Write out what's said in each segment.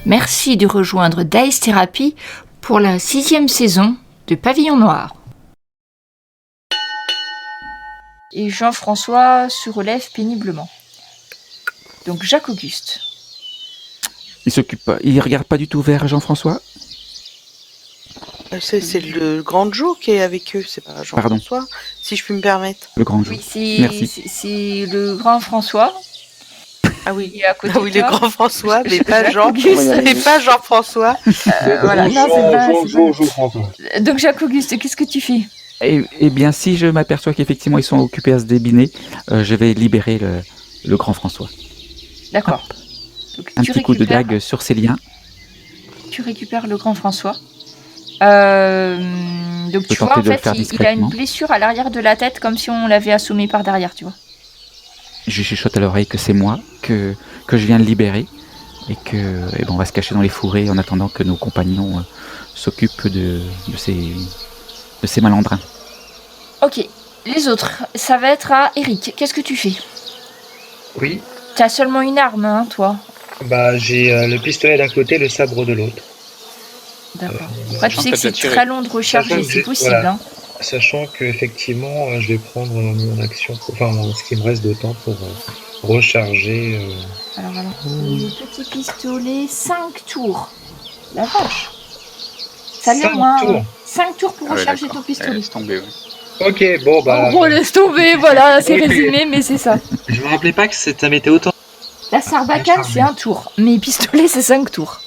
Merci de rejoindre Dice Therapy pour la 6e saison de Pavillon Noir. Et Jean-François se relève péniblement. Donc Jacques-Auguste. Il regarde pas du tout vers Jean-François. C'est le grand Joe qui est avec eux, c'est pas Jean-François, si je puis me permettre. Le grand Joe. Oui, Merci. C'est le grand François. Ah oui, qui est à côté de le toi. grand François, mais pas Jean. Jacques-Auguste. Mais pas Jean-François. Voilà, non, c'est pas- François. Donc Jacques-Auguste, qu'est-ce que tu fais ? Eh bien, si je m'aperçois qu'effectivement ils sont occupés à se débiner, je vais libérer le grand François. D'accord. Donc, Un petit coup de dague sur ses liens. Tu récupères le grand François. Donc tu vois, en fait, il a une blessure à l'arrière de la tête, comme si on l'avait assommé par derrière, tu vois. Je chuchote à l'oreille que c'est moi, que je viens de libérer, et que on va se cacher dans les fourrés en attendant que nos compagnons s'occupent de ces malandrins. Ok, les autres, ça va être à Eric. Qu'est-ce que tu fais ? Oui. T'as seulement une arme, hein, toi ? Bah, j'ai le pistolet d'un côté, le sabre de l'autre. D'accord. Après, tu sais que c'est très long de recharger, c'est possible. Voilà. Hein. Sachant que effectivement, je vais prendre mon action, ce qui me reste de temps pour recharger. Alors, le petit pistolet, 5 tours. La vache. Ça l'est moins. 5 tours pour recharger ton pistolet. Laisse tomber, oui. Ok, bon bah. En gros, laisse tomber, voilà, c'est résumé, mais c'est ça. Je me rappelais pas que ça m'était autant. La sarbacane, c'est 1 tour, mais pistolet, c'est 5 tours.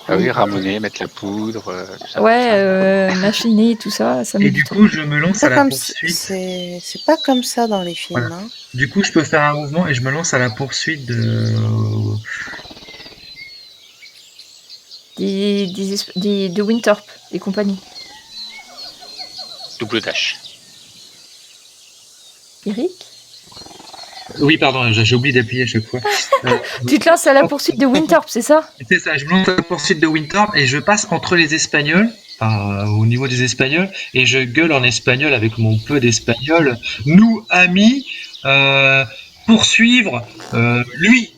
Ah oui, ramoner, mettre la poudre. Tout ça, ouais, machiner, tout ça, ça met Et du coup, je me lance à la poursuite. C'est pas comme ça dans les films. Voilà. Hein. Du coup, je peux faire un mouvement et je me lance à la poursuite de. De Winthorpe et compagnie. Double dash. Eric ? Oui, pardon, j'ai oublié d'appuyer à chaque fois. Tu te lances à la poursuite de Winthorpe, c'est ça ? C'est ça, je me lance à la poursuite de Winthorpe et je passe entre les Espagnols, au niveau des Espagnols, et je gueule en espagnol avec mon peu d'espagnol. Nous, amis, poursuivre lui.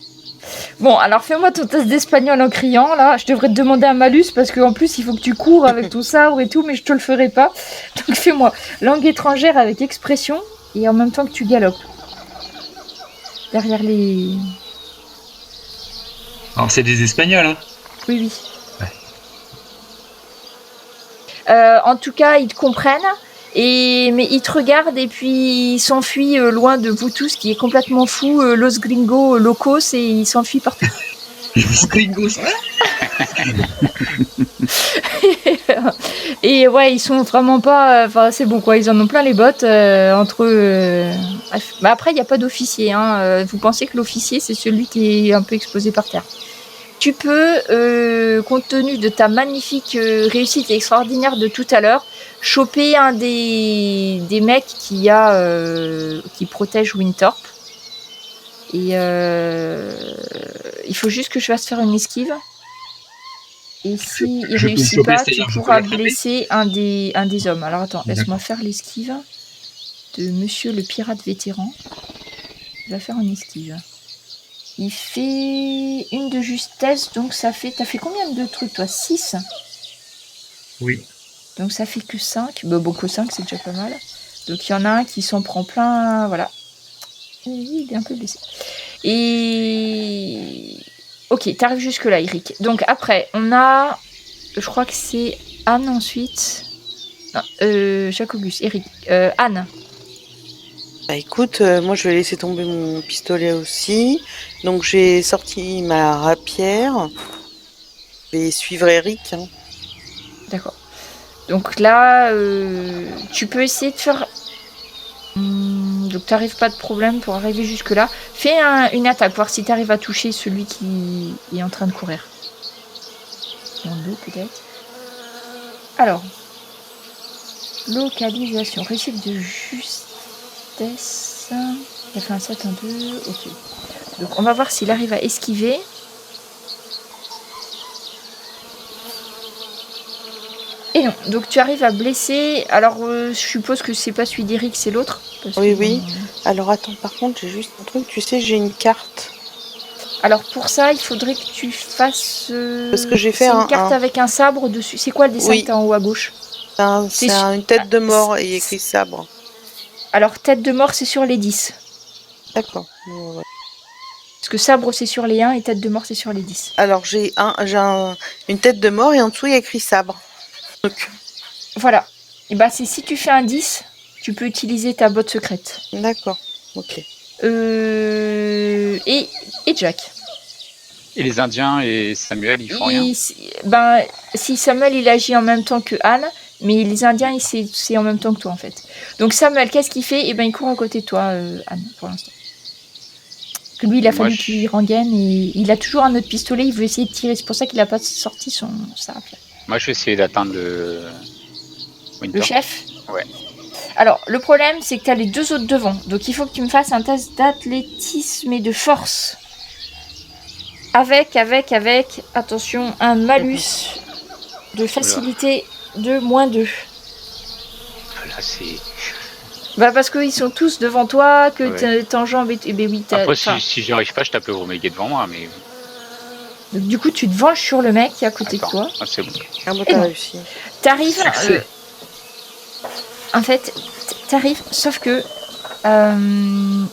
Bon, alors fais-moi ton test d'espagnol en criant, là. Je devrais te demander un malus parce qu'en plus, il faut que tu cours avec ton sabre et tout, mais je te le ferai pas. Donc fais-moi langue étrangère avec expression et en même temps que tu galopes. Derrière les... Alors, c'est des Espagnols, hein. Oui. Ouais. En tout cas, ils te comprennent, mais ils te regardent et puis ils s'enfuient loin de vous tous, qui est complètement fou, Los Gringos locos, et ils s'enfuient partout. Los Gringos. Et ouais, ils sont vraiment pas... Enfin, c'est bon, quoi. Ils en ont plein les bottes entre eux. Bref. Mais après, il n'y a pas d'officier. Hein. Vous pensez que l'officier, c'est celui qui est un peu exposé par terre. Tu peux, compte tenu de ta magnifique réussite extraordinaire de tout à l'heure, choper un des mecs qui protège Winthorpe. Et il faut juste que je fasse faire une esquive. Et s'il ne réussit pas, tu pourras blesser un des hommes. Alors attends, laisse-moi faire l'esquive de monsieur le pirate vétéran. Il va faire une esquive. Il fait une de justesse, donc ça fait... T'as fait combien de trucs, toi ? 6 ? Oui. Donc ça fait que 5. Bon, que 5, c'est déjà pas mal. Donc il y en a un qui s'en prend plein... Voilà. Et il est un peu blessé. Et... Ok, t'arrives jusque là, Eric. Donc après, on a... Je crois que c'est Anne ensuite. Non, Jacques-Auguste, Eric. Anne. Bah écoute, moi je vais laisser tomber mon pistolet aussi. Donc j'ai sorti ma rapière. Et suivre Eric. Hein. D'accord. Donc là, tu peux essayer de faire... Donc t'arrives pas de problème pour arriver jusque là. Fais une attaque, voir si t'arrives à toucher celui qui est en train de courir. En 2 peut-être. Alors. Localisation. Réussite de justesse. Il a fait un 7, un 2. Ok. Donc on va voir s'il arrive à esquiver. Et non, donc tu arrives à blesser. Alors je suppose que c'est pas celui d'Eric, c'est l'autre. Oui. Alors attends, par contre, j'ai juste un truc. Tu sais, j'ai une carte. Alors pour ça, il faudrait que tu fasses. Parce que j'ai fait c'est une carte avec un sabre dessus. C'est quoi le dessin que t'as en haut à gauche? C'est une tête de mort et écrit sabre. Alors tête de mort, c'est sur les 10. D'accord. Ouais. Parce que sabre, c'est sur les 1 et tête de mort, c'est sur les 10. Alors j'ai une tête de mort et en dessous il y a écrit sabre. Donc. Voilà. Et bah c'est si tu fais un 10, tu peux utiliser ta botte secrète. D'accord. Ok. Et Jack. Et les Indiens et Samuel, ils font rien. Si Samuel il agit en même temps que Anne, mais les Indiens c'est en même temps que toi en fait. Donc Samuel, qu'est-ce qu'il fait? Eh ben il court à côté de toi, Anne, pour l'instant. Que lui il a fallu qu'il rengaine et il a toujours un autre pistolet, il veut essayer de tirer. C'est pour ça qu'il a pas sorti sa rapière. Moi je vais essayer d'atteindre le Winter. Le chef? Ouais. Alors le problème c'est que tu as les deux autres devant, donc il faut que tu me fasses un test d'athlétisme et de force. Avec, attention, un malus de facilité de -2. Là, c'est... Parce qu'ils sont tous devant toi, que t'enjambes et ben oui, après, si j'y arrive pas, je tape le gros mec devant moi, mais... Donc du coup, tu te venges sur le mec qui est à côté de toi. Ah, c'est bon. Ah bon, t'as réussi. T'arrives... en fait, t'arrives, sauf que...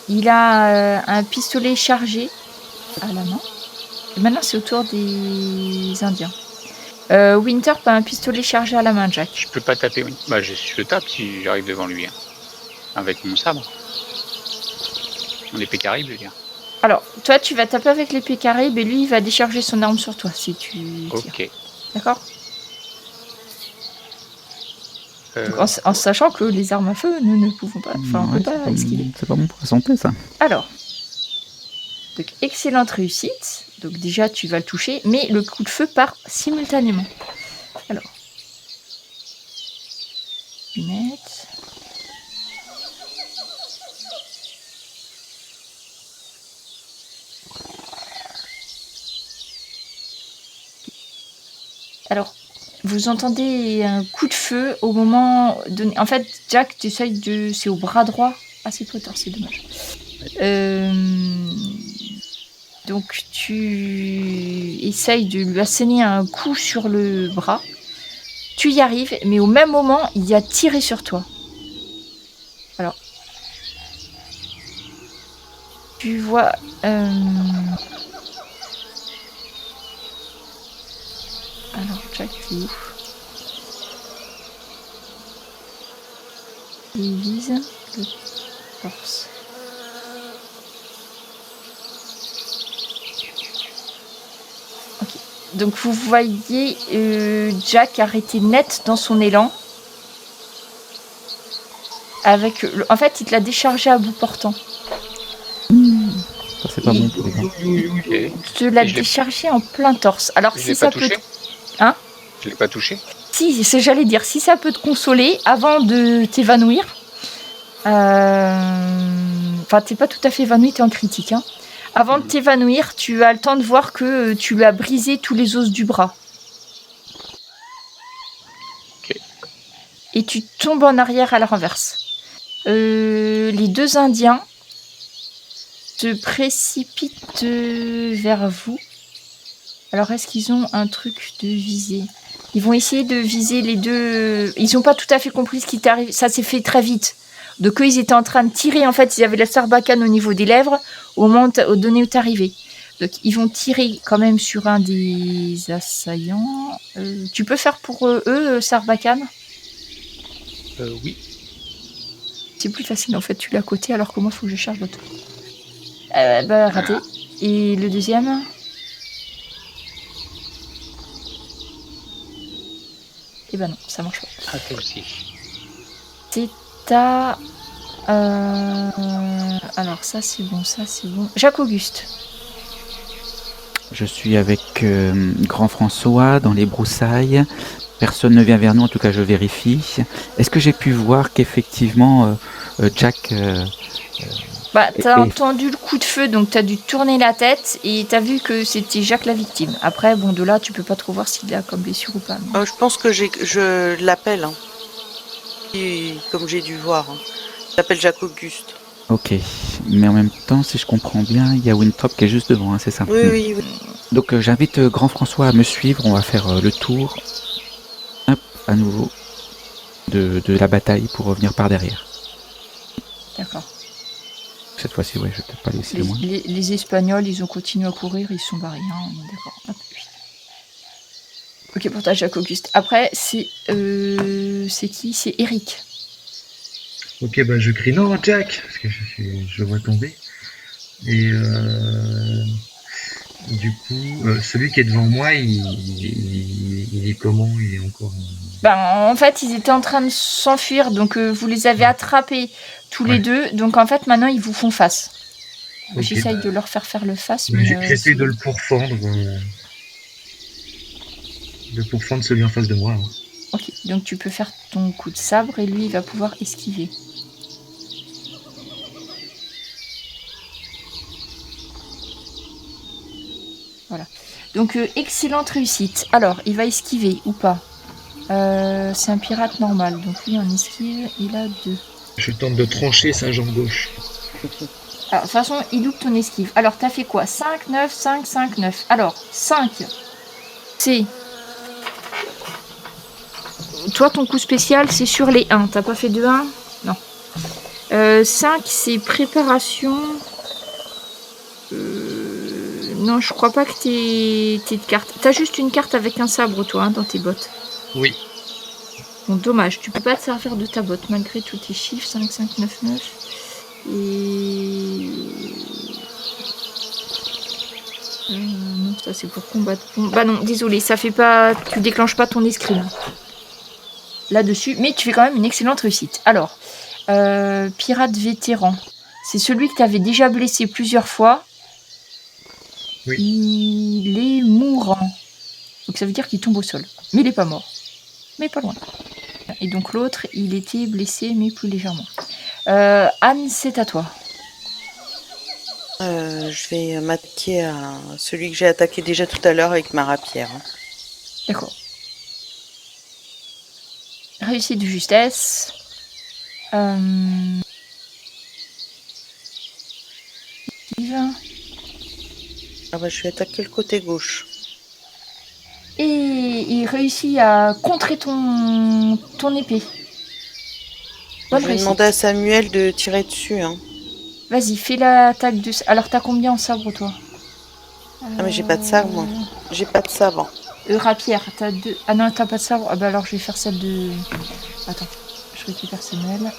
il a un pistolet chargé à la main. Et maintenant, c'est au tour des Indiens. Winter a un pistolet chargé à la main, Jack. Je peux pas taper, oui. Bah, je le tape si j'arrive devant lui. Hein. Avec mon sabre. Mon épée caraïbe, je veux dire. Alors, toi, tu vas taper avec l'épée caraïbe et lui, il va décharger son arme sur toi si tu tires. Ok. D'accord. Donc, en sachant que les armes à feu, nous ne pouvons pas... Enfin, on peut pas esquiver. C'est pas bon pour la santé, ça. Alors... Donc, excellente réussite. Donc déjà, tu vas le toucher, mais le coup de feu part simultanément. Alors. Lunettes. Alors, vous entendez un coup de feu au moment donné. En fait, Jack, tu essayes de... C'est au bras droit. Ah, c'est toi, c'est dommage. Donc tu essayes de lui asséner un coup sur le bras. Tu y arrives, mais au même moment, il a tiré sur toi. Alors, tu vois... Alors, Jack, il est où? Il vise le torse. Donc vous voyez Jack arrêter net dans son élan. Avec en fait, il te l'a déchargé à bout portant. Ça, c'est pas bon pour les gars. Okay. Il te l'a déchargé en plein torse. Alors si ça peut... Hein? Je l'ai pas touché? Si, j'allais dire, si ça peut te consoler avant de t'évanouir. Enfin, t'es pas tout à fait évanoui, t'es en critique, hein. Avant de t'évanouir, tu as le temps de voir que tu lui as brisé tous les os du bras. Okay. Et tu tombes en arrière à la renverse. Les deux Indiens se précipitent vers vous. Alors, est-ce qu'ils ont un truc de visée? Ils vont essayer de viser les deux... Ils n'ont pas tout à fait compris ce qui t'est arrivé. Ça s'est fait très vite. Donc eux, ils étaient en train de tirer, en fait, ils avaient la sarbacane au niveau des lèvres au moment donné où t'es arrivé. Donc ils vont tirer quand même sur un des assaillants. Tu peux faire pour eux, sarbacane? Oui. C'est plus facile, en fait, tu l'as à côté, alors que moi, il faut que je cherche l'autre. Raté. Et le deuxième? Eh ben non, ça marche pas. Ah, toi aussi. C'est à... Alors ça c'est bon, Jacques Auguste. Je suis avec Grand François dans les broussailles. Personne ne vient vers nous, en tout cas je vérifie. Est-ce que j'ai pu voir qu'effectivement Jack... t'as entendu le coup de feu, donc t'as dû tourner la tête et t'as vu que c'était Jacques la victime. Après, bon, de là, tu peux pas trop voir s'il a comme blessure ou pas. Je pense que je l'appelle, hein. Comme j'ai dû voir. Hein. Je l'appelle Jacques Auguste. Ok. Mais en même temps, si je comprends bien, il y a Winthrop qui est juste devant, hein, c'est ça? Oui. Donc j'invite Grand François à me suivre. On va faire le tour, à nouveau, de la bataille pour revenir par derrière. D'accord. Cette fois-ci, ouais, je vais peut-être pas laisser loin. Les Espagnols, ils ont continué à courir, ils se sont barrés. Hein, d'accord. Hop, oui. Ok, pour toi, Jacques Auguste. Après, c'est qui? C'est Eric. Ok, bah je crie non, Jack, parce que je le vois tomber. Et du coup, celui qui est devant moi, il est comment? Il est encore. En fait, ils étaient en train de s'enfuir, donc vous les avez attrapés tous les Ouais. deux. Donc en fait, maintenant, ils vous font face. Ok, J'essaye bah, de leur faire le face, bah, mais j'essaie de le pourfendre. De pourfendre celui en face de moi. Hein. Ok, donc tu peux faire ton coup de sabre et lui, il va pouvoir esquiver. Voilà. Donc, excellente réussite. Alors, il va esquiver ou pas? C'est un pirate normal. Donc, lui, en esquive, il a 2. Je tente de trancher sa jambe gauche. Alors, de toute façon, il loupe ton esquive. Alors, t'as fait quoi? 5, 9, 5, 5, 9. Alors, 5, c'est... Toi, ton coup spécial, c'est sur les 1. T'as pas fait de 1? Non. 5, c'est préparation... Non, je crois pas que t'es de carte. T'as juste une carte avec un sabre, toi, hein, dans tes bottes. Oui. Bon, dommage, tu peux pas te servir de ta botte, malgré tous tes chiffres. 5, 5, 9, 9. Et... non, ça c'est pour combattre. Bah non, désolé, ça fait pas... Tu déclenches pas ton escrime. Là-dessus, mais tu fais quand même une excellente réussite. Alors, pirate vétéran. C'est celui que t'avais déjà blessé plusieurs fois. Oui. Il est mourant. Donc ça veut dire qu'il tombe au sol. Mais il est pas mort. Mais pas loin. Et donc l'autre, il était blessé, mais plus légèrement. Anne, c'est à toi. Je vais m'attaquer à celui que j'ai attaqué déjà tout à l'heure avec ma rapière. Hein. D'accord. Réussite de justesse. Ah bah je vais attaquer le côté gauche. Et il réussit à contrer ton épée. Bonne Je vais réussite. demander à Samuel de tirer dessus. Hein. Vas-y, fais l'attaque de... Alors, t'as combien en sabre, toi? Ah mais j'ai pas de sabre, moi. J'ai pas de sabre. Rapière, t'as 2... Ah non, t'as pas de sabre. Ah bah alors, je vais faire celle de... Attends, je récupère Samuel.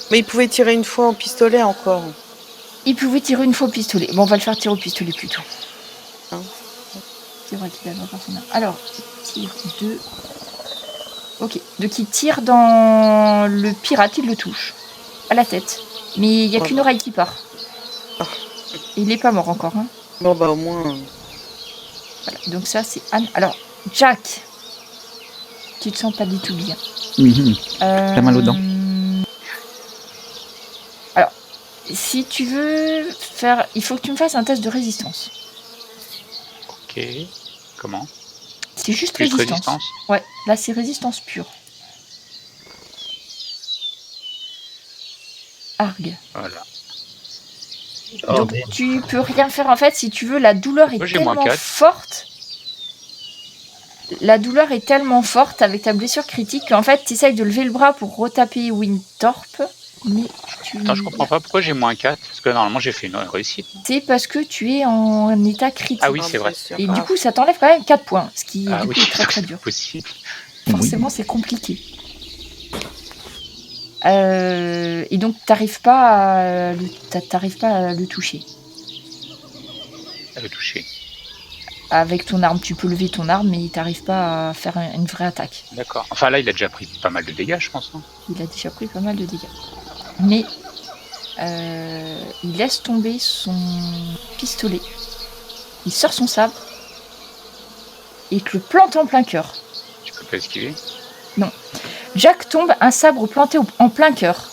Mais il pouvait tirer une fois en pistolet encore. Il pouvait tirer une fois au pistolet. Bon, on va le faire tirer au pistolet plutôt. Hein? C'est vrai qu'il avait encore son arme. Alors, il tire 2... Ok, donc il tire dans le pirate, il le touche. À la tête. Mais il n'y a qu'une oreille qui part. Ah. Il n'est pas mort encore. Hein. Bon bah au moins... Voilà, donc ça c'est Anne. Alors, Jack. Tu te sens pas du tout bien. T'as mal aux dents. Alors, si tu veux faire... Il faut que tu me fasses un test de résistance. Ok. Comment? C'est juste Juste résistance. Ouais, là c'est résistance pure. Argue. Voilà. Oh, Donc merde. tu peux rien faire en fait si tu veux, la douleur est Moi, j'ai moins tellement 4. forte. La douleur est tellement forte avec ta blessure critique qu'en fait tu essayes de lever le bras pour retaper Winthrop, mais tu... Attends, je comprends pas pourquoi j'ai moins 4. Parce que normalement j'ai fait une réussite. C'est parce que tu es en état critique. Ah oui, c'est vrai. Et du coup ça t'enlève quand même 4 points, ce qui Ah du oui, coup est très très dur. possible. Forcément c'est compliqué. Et donc t'arrives pas à le toucher. Elle veut toucher. Avec ton arme, tu peux lever ton arme, mais t'arrives pas à faire une vraie attaque. D'accord. Enfin là, il a déjà pris pas mal de dégâts, je pense. Hein. Il a déjà pris pas mal de dégâts. Mais il laisse tomber son pistolet. Il sort son sabre. Et te le plante en plein cœur. Tu peux pas esquiver. Jack tombe, un sabre planté en plein cœur.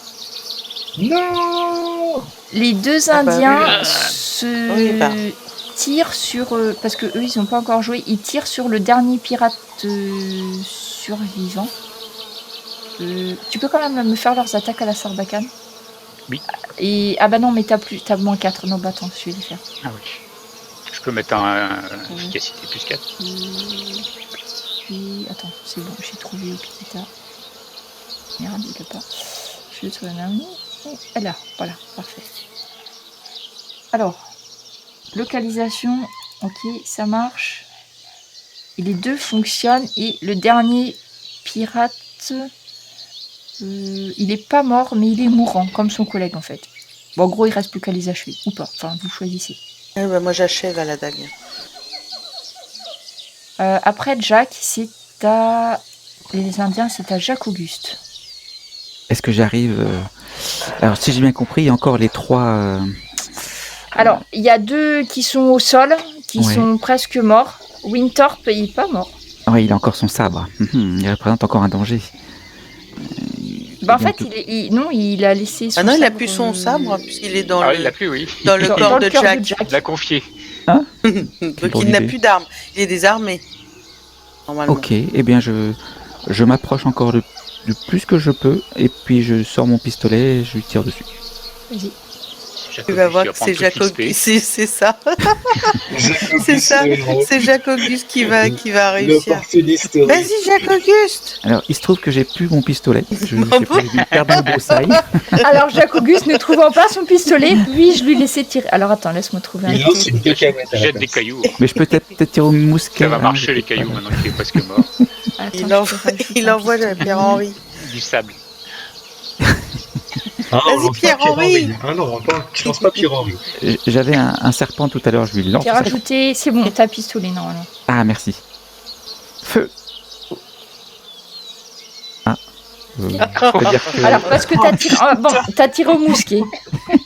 Non. Les deux Ah bah Indiens oui. Oui, bah. tirent sur... parce que eux, ils n'ont pas encore joué. Ils tirent sur le dernier pirate survivant. Tu peux quand même me faire leurs attaques à la Sarbacane. Oui. Et ah bah non, mais t'as moins 4. Non, bah attends, je vais les faire. Ah oui. Je peux mettre un efficacité plus 4. Puis attends, c'est bon, j'ai trouvé Opikita. Merde, il peut pas. Je vais trouver un. Et là, voilà, parfait. Alors, localisation, ok, ça marche. Et les deux fonctionnent. Et le dernier pirate, il est pas mort, mais il est mourant, comme son collègue en fait. Bon, en gros, il reste plus qu'à les achever, ou pas. Enfin, vous choisissez. Moi, j'achève à la dague. Après, Jack, c'est à... Les Indiens, c'est à Jacques Auguste. Est-ce que j'arrive Alors, si j'ai bien compris, il y a encore les 3... Alors, il y a 2 qui sont au sol, qui sont presque morts. Winthorpe, il est pas mort. Oui, il a encore son sabre. Il représente encore un danger. Bah, en fait, il a laissé son Ah non, il a sabre, plus son sabre, puisqu'il est dans, il l'a plus, oui. dans le corps de cœur Jack. Il l'a confié. Donc il n'a plus d'armes. Il est désarmé. Normalement. Ok, eh bien je m'approche encore de plus que je peux, et puis je sors mon pistolet et je lui tire dessus. Vas-y. Tu vas voir que c'est Jacques Auguste. C'est ça. C'est ça. C'est Jacques Auguste qui va réussir. Vas-y, Jacques Auguste. Alors, il se trouve que j'ai plus mon pistolet. J'ai prévu de perdre le broussailles. Alors, Jacques Auguste, ne trouvant pas son pistolet, puis-je lui laisser tirer. Alors, attends, laisse-moi trouver un Il lance une cacahuète. Jette des cailloux. Mais je peux peut-être tirer au mousquet. Ça va marcher les cailloux maintenant qu'il est presque mort. Attends, Il envoie Pierre-Henri. Du sable. Ah, Vas-y, Pierre-Henri. Ah non, je lance pas Pierre-Henri. J'avais un serpent tout à l'heure, je lui lance. J'ai rajouté, c'est bon, t'as pistolet normalement. Ah, merci. Feu. Ah. C'est-à-dire que... Alors, parce que t'as tiré, t'as tiré au mousquet.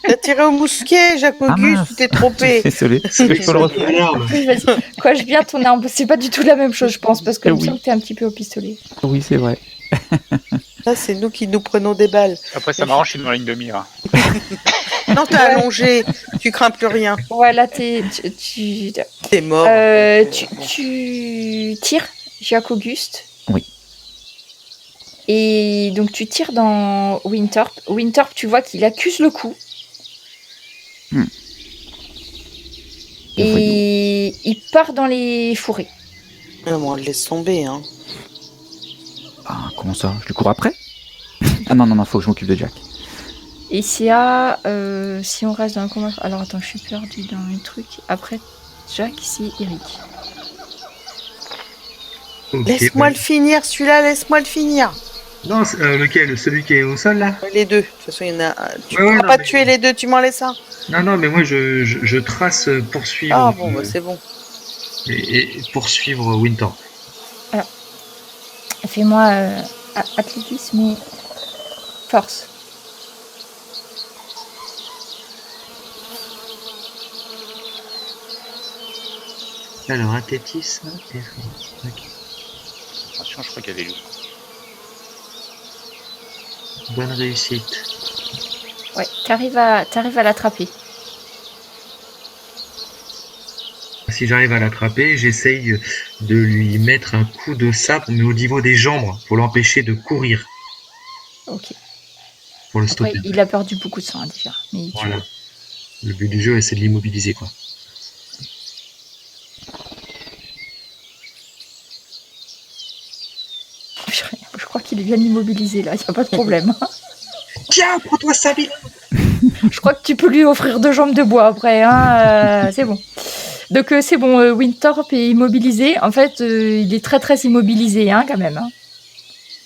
T'as tiré au mousquet, Jacques Auguste, tu t'es trompé. Désolé, je peux le refaire. Oui, vas-y. Quoi, je viens ton arme. C'est pas du tout la même chose, je pense, parce que il me semble que t'es un petit peu au pistolet. Oui, c'est vrai. Ça, c'est nous qui nous prenons des balles. Après, ça m'arrange, je suis dans la ligne de mire. Non, t'es allongé, tu crains plus rien. Voilà, T'es mort. tu tires, Jacques Auguste. Oui. Et donc, tu tires dans Winthorpe. Winthorpe, tu vois qu'il accuse le coup. Et il part dans les fourrés. Non, mais on le laisse tomber, hein. Ah, comment ça? Je le cours après? Ah non, faut que je m'occupe de Jack. Et c'est à... si on reste dans le combat... Alors attends, je suis perdue dans les trucs. Après, Jack, c'est Eric. Okay, Laisse-moi le finir, celui-là, laisse-moi le finir. Non, lequel? Celui qui est au sol, là? Les deux. De toute façon, il y en a... Tu ne peux pas tuer les deux, tu m'en laisses un. Non, mais moi, je trace poursuivre... Ah bon, c'est bon. Et poursuivre Winthorpe. Alors, fais-moi athlétisme et force. Alors, athlétisme et force. Ok. Attention, je crois qu'il y a des loups. Bonne réussite. Ouais, t'arrives à l'attraper. Si j'arrive à l'attraper, j'essaye de lui mettre un coup de sabre, mais au niveau des jambes, pour l'empêcher de courir. Ok. Pour le Après, stopper. il a perdu beaucoup de sang à dire. Mais Voilà. Le but du jeu, c'est de l'immobiliser, quoi. Je crois qu'il est bien immobilisé là, il n'y a pas de problème. Tiens, prends-toi ça, Bill. Je crois que tu peux lui offrir 2 jambes de bois après, hein, c'est bon. Donc c'est bon, Winthorpe est immobilisé. En fait, il est très très immobilisé, hein, quand même. Hein.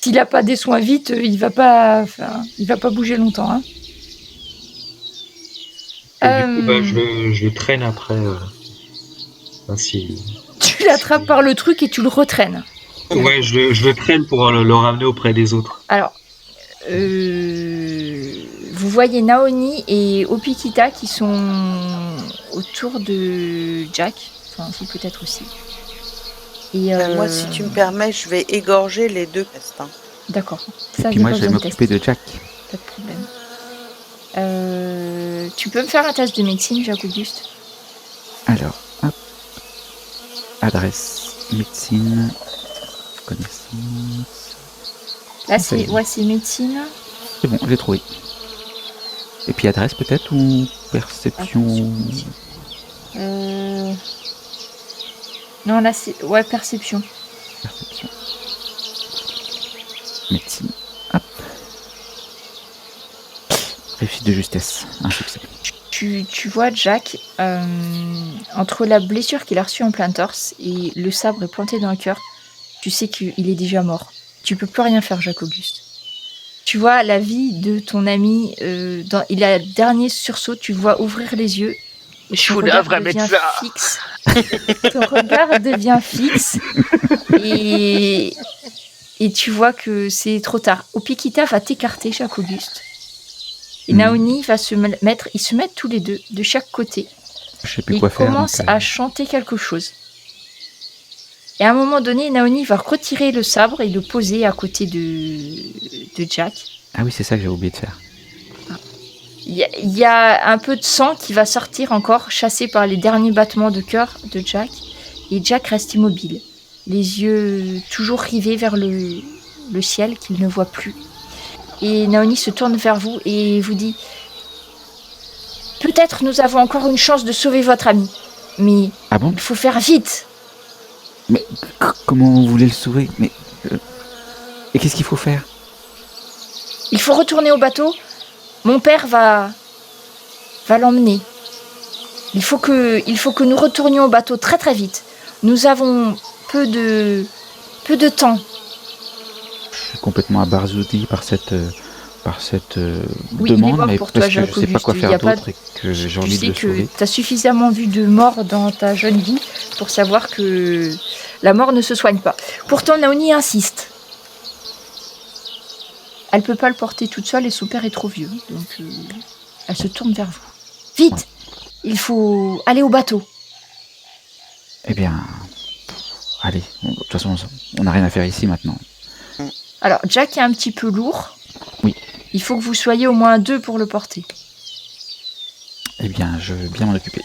S'il n'a pas des soins vite, il va pas bouger longtemps. Hein. Du coup, je le traîne après. Ainsi. Tu l'attrapes par le truc et tu le retraînes. Ouais, je le traîne pour le ramener auprès des autres. Alors, vous voyez Naoni et Opikita qui sont autour de Jack. Enfin, vous peut-être aussi. Et moi, si tu me permets, je vais égorger les deux pestes. Hein. D'accord. Et Ça, puis moi, je vais m'occuper de Jack. Pas de problème. Tu peux me faire un test de médecine, Jacques Auguste? Alors, hop. Adresse, médecine, connaissance. Là, c'est médecine. C'est bon, j'ai trouvé. Et puis adresse peut-être ou perception? Non, là, c'est... Ouais, perception. Perception. Médecine. Hop. Réussite de justesse. Un succès. Tu vois Jack, entre la blessure qu'il a reçue en plein torse et le sabre planté dans le cœur, tu sais qu'il est déjà mort. Tu peux plus rien faire, Jacques Auguste. Tu vois la vie de ton ami, il a le dernier sursaut, tu le vois ouvrir les yeux. Je voulais un vrai médecin. Fixe. Ton regard devient fixe et tu vois que c'est trop tard. Opikita va t'écarter, Jacques Auguste. Et Naoni va se mettre, ils se mettent tous les deux de chaque côté. Je sais plus quoi faire. Ils commencent à chanter quelque chose. Et à un moment donné, Naoni va retirer le sabre et le poser à côté de Jack. Ah oui, c'est ça que j'ai oublié de faire. Il y a un peu de sang qui va sortir encore, chassé par les derniers battements de cœur de Jack. Et Jack reste immobile, les yeux toujours rivés vers le ciel qu'il ne voit plus. Et Naoni se tourne vers vous et vous dit « Peut-être nous avons encore une chance de sauver votre ami, mais ah bon, il faut faire vite !» Mais comment vous voulez le sauver? Mais et qu'est-ce qu'il faut faire? Il faut retourner au bateau. Mon père va l'emmener. Il faut que nous retournions au bateau très très vite. Nous avons peu de temps. Je suis complètement abasourdi par cette Oui, demande, mais pour parce toi, que je sais pas quoi faire d'autre et que j'ai envie de le sauver. Tu sais que tu as suffisamment vu de morts dans ta jeune vie pour savoir que la mort ne se soigne pas. Pourtant, Naoni insiste. Elle peut pas le porter toute seule et son père est trop vieux. Donc, elle se tourne vers vous. Vite, ouais. Il faut aller au bateau. Eh bien, allez. De toute façon, on n'a rien à faire ici maintenant. Alors, Jack est un petit peu lourd. Oui. Il faut que vous soyez au moins 2 pour le porter. Eh bien, je veux bien m'en occuper.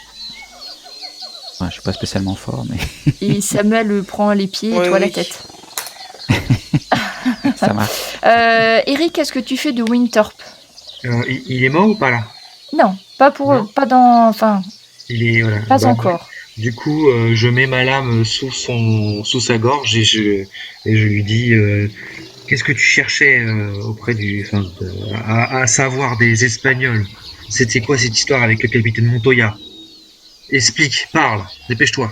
Enfin, je suis pas spécialement fort, mais... Et Samuel prend les pieds et toi la tête. Ça marche. Eric, qu'est-ce que tu fais de Winthorpe? Il est mort ou pas là? Non, pas dans... Enfin... Il est... Voilà. Pas encore. Du coup, je mets ma lame sous sa gorge et je lui dis qu'est-ce que tu cherchais auprès à savoir des Espagnols? C'était quoi cette histoire avec le capitaine Montoya? Explique, parle, dépêche-toi.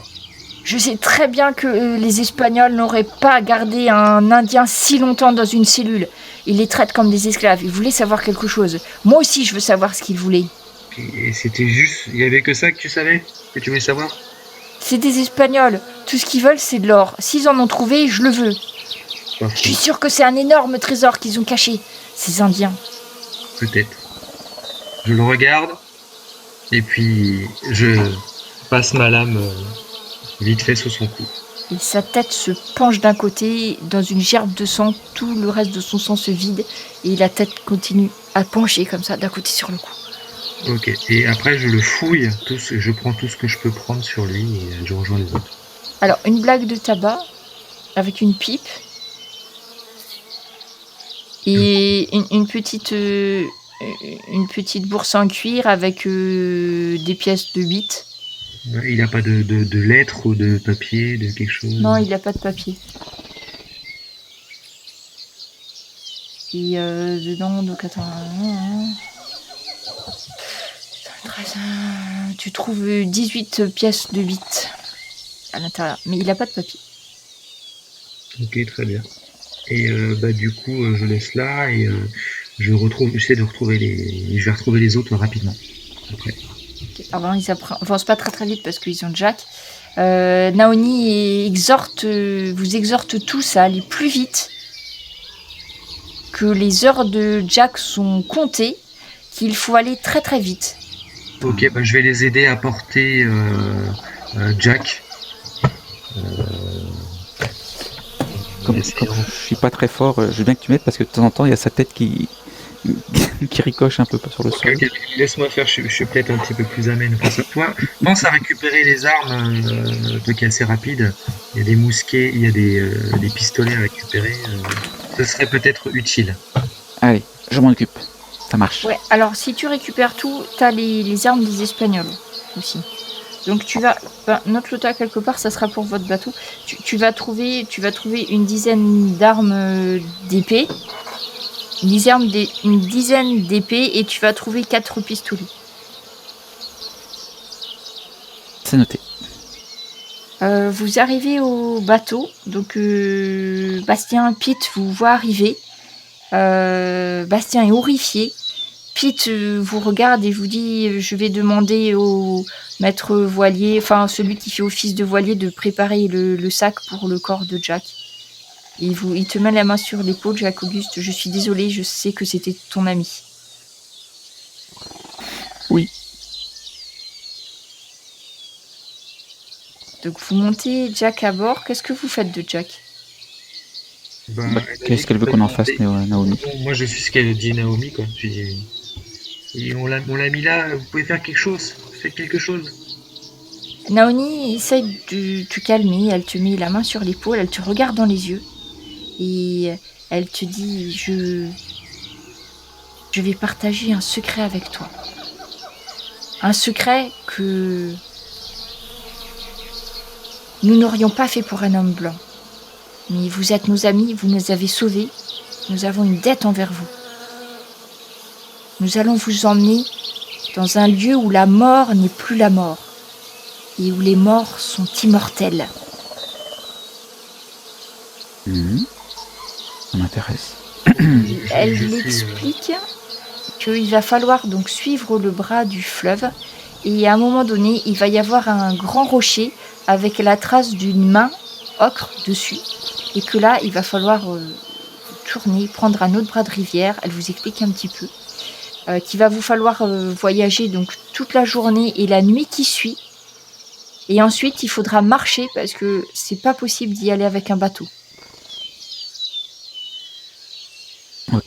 Je sais très bien que les Espagnols n'auraient pas gardé un Indien si longtemps dans une cellule. Ils les traitent comme des esclaves. Ils voulaient savoir quelque chose. Moi aussi, je veux savoir ce qu'ils voulaient. Et c'était juste... Il y avait que ça que tu savais? Que tu voulais savoir? C'est des Espagnols. Tout ce qu'ils veulent, c'est de l'or. S'ils en ont trouvé, je le veux. Je suis sûr que c'est un énorme trésor qu'ils ont caché, ces Indiens. Peut-être. Je le regarde, et puis je passe ma lame vite fait sous son cou. Et sa tête se penche d'un côté, dans une gerbe de sang, tout le reste de son sang se vide, et la tête continue à pencher comme ça, d'un côté sur le cou. Ok, et après je le fouille, je prends tout ce que je peux prendre sur lui et je rejoins les autres. Alors, une blague de tabac avec une pipe et une petite bourse en cuir avec des pièces de 8. Il n'a pas de lettres ou de papier, de quelque chose? Non, il n'a pas de papier. Et dedans, donc attends... Tu trouves 18 pièces de 8 à l'intérieur, mais il n'a pas de papier. Ok, très bien. Et du coup, je laisse là et j'essaie de retrouver je vais retrouver les autres rapidement. Après. Okay. Alors, ils avancent pas très très vite parce qu'ils ont Jack. Naoni vous exhorte tous à aller plus vite, que les heures de Jack sont comptées, qu'il faut aller très très vite. Ok, je vais les aider à porter Jack. Comme je suis pas très fort, je veux bien que tu m'aides parce que de temps en temps il y a sa tête qui ricoche un peu sur le sol. Okay, laisse-moi faire, je suis peut-être un petit peu plus amène face à toi. Pense à récupérer les armes, truc assez rapide. Il y a des mousquets, il y a des pistolets à récupérer. Ce serait peut-être utile. Allez, je m'en occupe. Ça marche. Ouais, alors si tu récupères tout, t'as les armes des Espagnols aussi. Donc tu vas, note-le tas quelque part, ça sera pour votre bateau. Tu vas trouver une dizaine d'armes d'épée, une dizaine d'épées, et tu vas trouver 4 pistolets. C'est noté. Vous arrivez au bateau, donc Bastien, Pete vous voit arriver. Bastien est horrifié. Pete vous regarde et vous dit je vais demander au maître voilier, enfin celui qui fait office de voilier, de préparer le sac pour le corps de Jack. Il te met la main sur l'épaule. Jacques Auguste, je suis désolée, je sais que c'était ton ami. Oui. Donc vous montez Jack à bord. Qu'est-ce que vous faites de Jack ? Qu'est-ce qu'elle veut qu'on en fasse, Naomi ? Moi, je suis ce qu'elle dit Naomi, quoi. Et on l'a mis là, vous pouvez faire quelque chose. Faites quelque chose. Naomi essaye de te calmer. Elle te met la main sur l'épaule, elle te regarde dans les yeux. Et elle te dit je vais partager un secret avec toi. Un secret que nous n'aurions pas fait pour un homme blanc. Mais vous êtes nos amis, vous nous avez sauvés. Nous avons une dette envers vous. Nous allons vous emmener dans un lieu où la mort n'est plus la mort et où les morts sont immortels. Ça m'intéresse. Elle l'explique qu'il va falloir donc suivre le bras du fleuve, et à un moment donné, il va y avoir un grand rocher avec la trace d'une main ocre dessus, et que là, il va falloir tourner, prendre un autre bras de rivière. Elle vous explique un petit peu qu'il va vous falloir voyager donc toute la journée et la nuit qui suit, et ensuite il faudra marcher parce que c'est pas possible d'y aller avec un bateau. Ok.